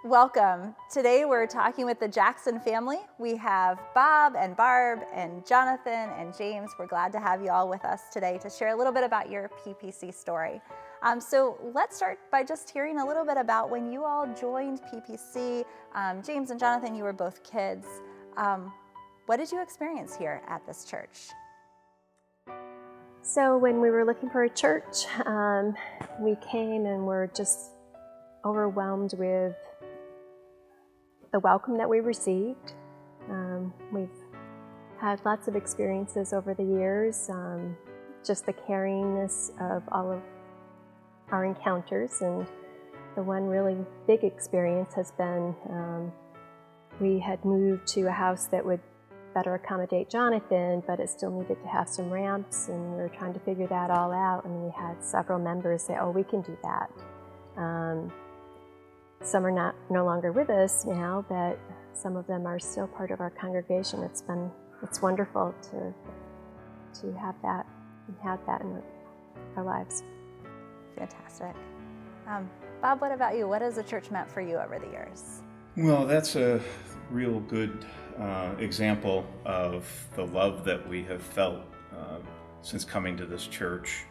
Welcome. Today we're talking with the Jackson family. We have Bob and Barb and Jonathan and James. We're glad to have you all with us today to share a little bit about your PPC story. So let's start by just hearing a little bit about when you all joined PPC. James and Jonathan, you were both kids. What did you experience here at this church? So when we were looking for a church, we came and were just overwhelmed with the welcome that we received. We've had lots of experiences over the years, just the caringness of all of our encounters, and the one really big experience has been we had moved to a house that would better accommodate Jonathan, but it still needed to have some ramps, and we were trying to figure that all out, and we had several members say, oh, we can do that. Some are no longer with us now, but some of them are still part of our congregation. It's wonderful to have that in our lives. Fantastic. Bob, what about you? What has the church meant for you over the years? Well, that's a real good example of the love that we have felt since coming to this church,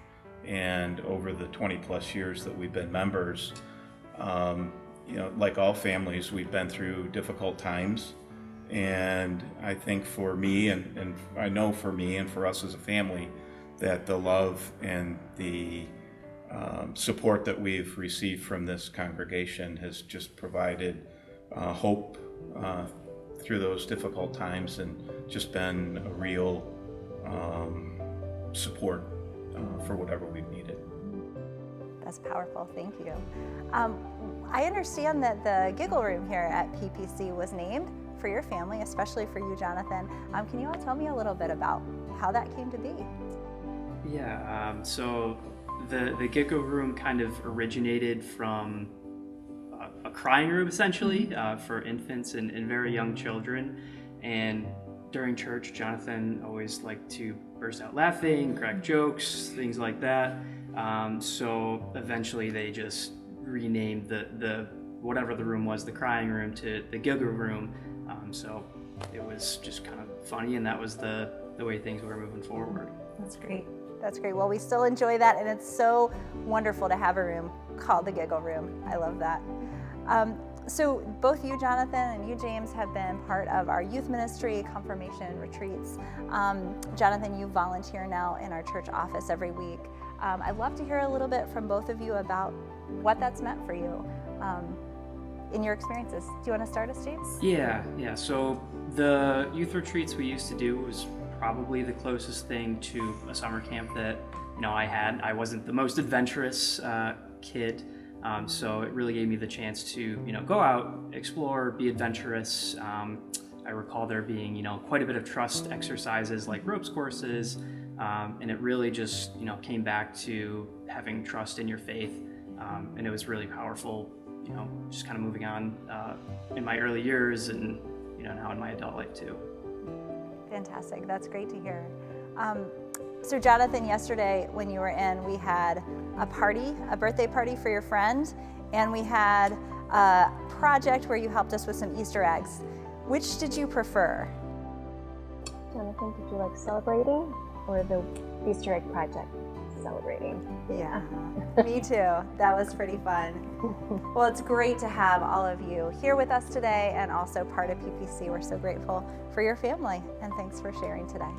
and over the 20 plus years that we've been members. Like all families, we've been through difficult times, and I think for me, and I know for me and for us as a family, that the love and the support that we've received from this congregation has just provided hope through those difficult times, and just been a real support for whatever we've needed. That's powerful, thank you. I understand that the Giggle Room here at PPC was named for your family, especially for you, Jonathan. Can you all tell me a little bit about how that came to be? Yeah, so the Giggle Room kind of originated from a crying room, essentially, for infants and very young children. And during church, Jonathan always liked to burst out laughing, crack jokes, things like that. So eventually they just renamed the whatever the room was, the crying room, to the Giggle Room. So it was just kind of funny, and that was the way things were moving forward. That's great. That's great. Well, we still enjoy that, and it's so wonderful to have a room called the Giggle Room. I love that. So both you, Jonathan, and you, James, have been part of our youth ministry, confirmation retreats. Jonathan, you volunteer now in our church office every week. I'd love to hear a little bit from both of you about what that's meant for you in your experiences. Do you want to start us, James? Yeah. So the youth retreats we used to do was probably the closest thing to a summer camp that I had. I wasn't the most adventurous kid, so it really gave me the chance to go out, explore, be adventurous. I recall there being quite a bit of trust exercises like ropes courses. And it really just, came back to having trust in your faith. And it was really powerful, just kind of moving on in my early years and, now in my adult life too. Fantastic. That's great to hear. So Jonathan, yesterday when you were in, we had a birthday party for your friend, and we had a project where you helped us with some Easter eggs. Which did you prefer? Jonathan, did you like celebrating, or the Easter egg project celebrating? Yeah, me too. That was pretty fun. Well, it's great to have all of you here with us today and also part of PPC. We're so grateful for your family, and thanks for sharing today.